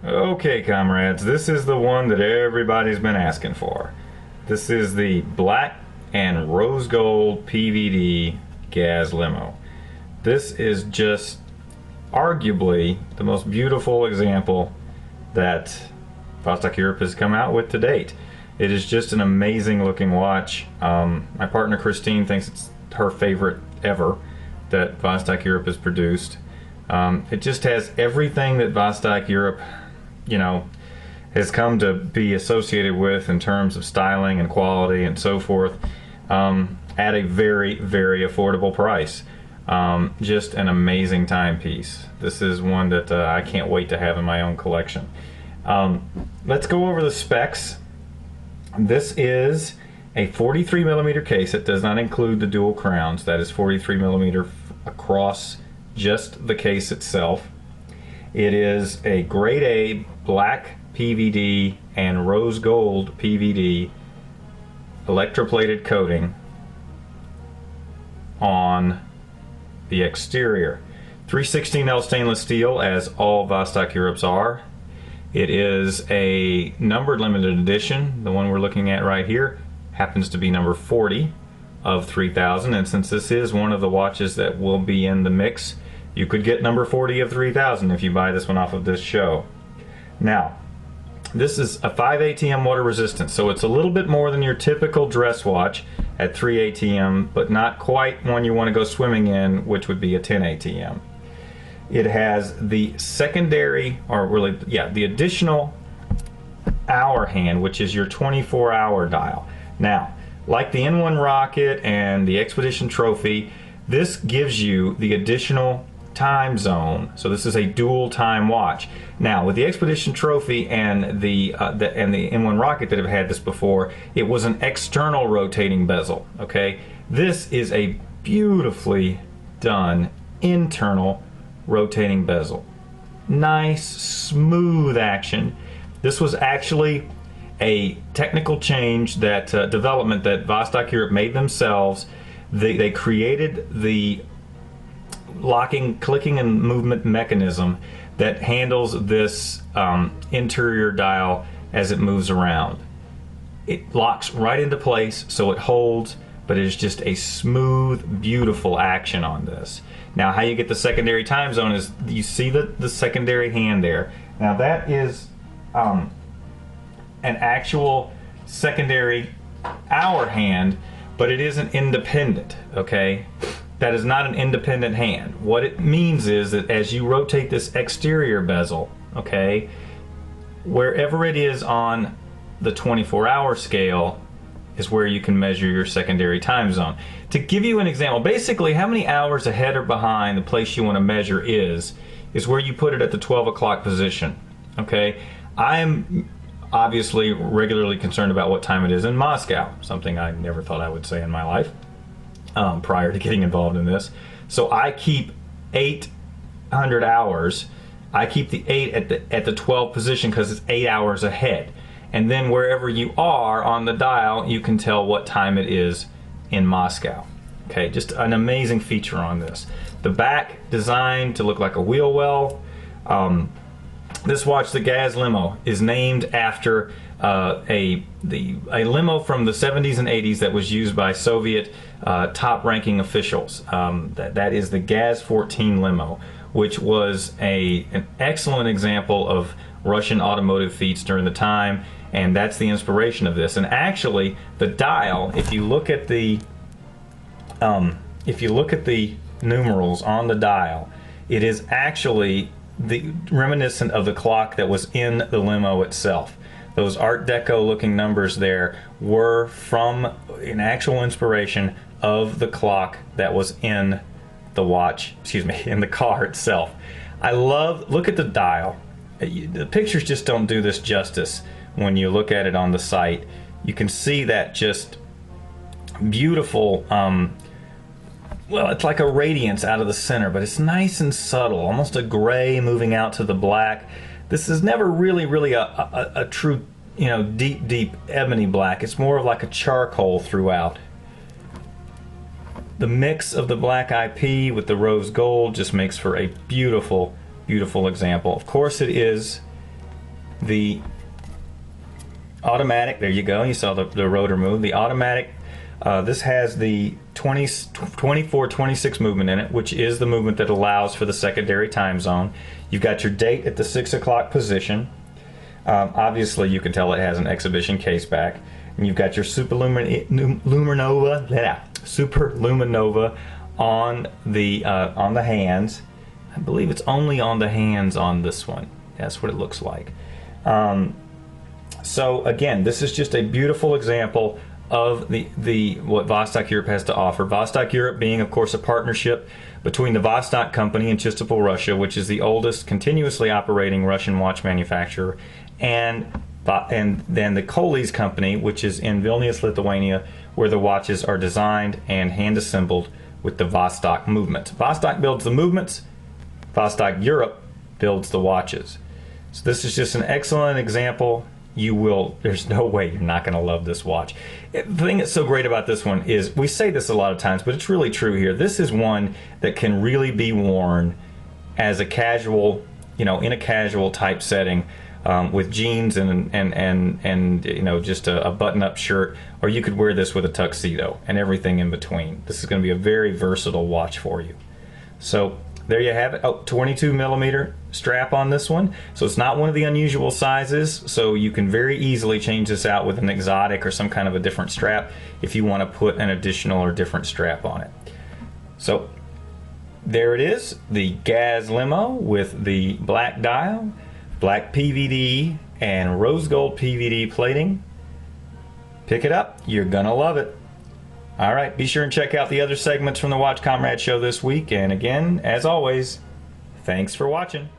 Okay, comrades, this is the one that everybody's been asking for. This is the black and rose gold PVD Gaz-Limo. This is just arguably the most beautiful example that Vostok-Europe has come out with to date. It is just an amazing looking watch. My partner Christine thinks it's her favorite ever that Vostok-Europe has produced. It just has everything that Vostok-Europe, has come to be associated with in terms of styling and quality and so forth, at a very, very affordable price. Just an amazing timepiece. This is one that I can't wait to have in my own collection. Let's go over the specs. This is a 43mm case. It does not include the dual crowns. That is 43mm across just the case itself. It is a grade A black PVD and rose gold PVD electroplated coating on the exterior. 316L stainless steel, as all Vostok-Europes are. It is a numbered limited edition. The one we're looking at right here happens to be number 40 of 3000, and since this is one of the watches that will be in the mix, you could get number 40 of 3000 if you buy this one off of this show. Now, this is a 5 ATM water resistant, so it's a little bit more than your typical dress watch at 3 ATM, but not quite one you want to go swimming in, which would be a 10 ATM. It has the secondary, or really, yeah, the additional hour hand, which is your 24-hour dial. Now, like the N1 Rocket and the Expedition Trophy, this gives you the additional time zone. So this is a dual time watch. Now, with the Expedition Trophy and the N1 Rocket that have had this before, it was an external rotating bezel. Okay, this is a beautifully done internal rotating bezel. Nice, smooth action. This was actually a technical change, that development that Vostok-Europe made themselves. They created the locking, clicking, and movement mechanism that handles this interior dial as it moves around. It locks right into place, so it holds, but it is just a smooth, beautiful action on this. Now, how you get the secondary time zone is you see the secondary hand there. Now, that is an actual secondary hour hand, but it isn't independent, okay? That is not an independent hand. What it means is that as you rotate this exterior bezel, okay, wherever it is on the 24-hour scale is where you can measure your secondary time zone. To give you an example, basically how many hours ahead or behind the place you want to measure is where you put it at the 12 o'clock position, okay? I'm obviously regularly concerned about what time it is in Moscow, something I never thought I would say in my life prior to getting involved in this. So I keep 800 hours. I keep the 8 at the 12 position because it's 8 hours ahead. And then wherever you are on the dial, you can tell what time it is in Moscow. Okay, just an amazing feature on this. The back designed to look like a wheel well. This watch, the Gaz-Limo, is named after a limo from the 70s and 80s that was used by Soviet top-ranking officials. That is the Gaz-14 limo, which was an excellent example of Russian automotive feats during the time, and that's the inspiration of this. And actually, the dial, if you look at the numerals on the dial, it is actually reminiscent of the clock that was in the limo itself. Those Art Deco looking numbers there were from an actual inspiration of the clock that was in the watch, in the car itself. Look at the dial. The pictures just don't do this justice when you look at it on the site. You can see that just beautiful, well, it's like a radiance out of the center, but it's nice and subtle, almost a gray moving out to the black. This is never really a true, deep ebony black. It's more of like a charcoal throughout. The mix of the black IP with the rose gold just makes for a beautiful, beautiful example. Of course, it is The automatic, there you go, you saw the rotor move. The automatic, this has the 24-26 movement in it, which is the movement that allows for the secondary time zone. You've got your date at the 6 o'clock position. Obviously you can tell it has an exhibition case back. And you've got your SuperLuminova on the hands. I believe it's only on the hands on this one. That's what it looks like. So again, this is just a beautiful example of what Vostok-Europe has to offer. Vostok-Europe being, of course, a partnership between the Vostok company in Chistopol, Russia, which is the oldest continuously operating Russian watch manufacturer, and then the Kolis company, which is in Vilnius, Lithuania, where the watches are designed and hand assembled with the Vostok movement. Vostok builds the movements, Vostok-Europe builds the watches. So this is just an excellent example. There's no way you're not going to love this watch. The thing that's so great about this one is, we say this a lot of times, but it's really true here. This is one that can really be worn as a casual, in a casual type setting, with jeans and just a button-up shirt, or you could wear this with a tuxedo and everything in between. This is going to be a very versatile watch for you. So there you have it. 22 millimeter strap on this one. So it's not one of the unusual sizes, so you can very easily change this out with an exotic or some kind of a different strap if you want to put an additional or different strap on it. So there it is, the Gaz-Limo with the black dial, black PVD, and rose gold PVD plating. Pick it up, you're gonna love it. Alright, be sure and check out the other segments from the Watch Komrade show this week, and again, as always, thanks for watching.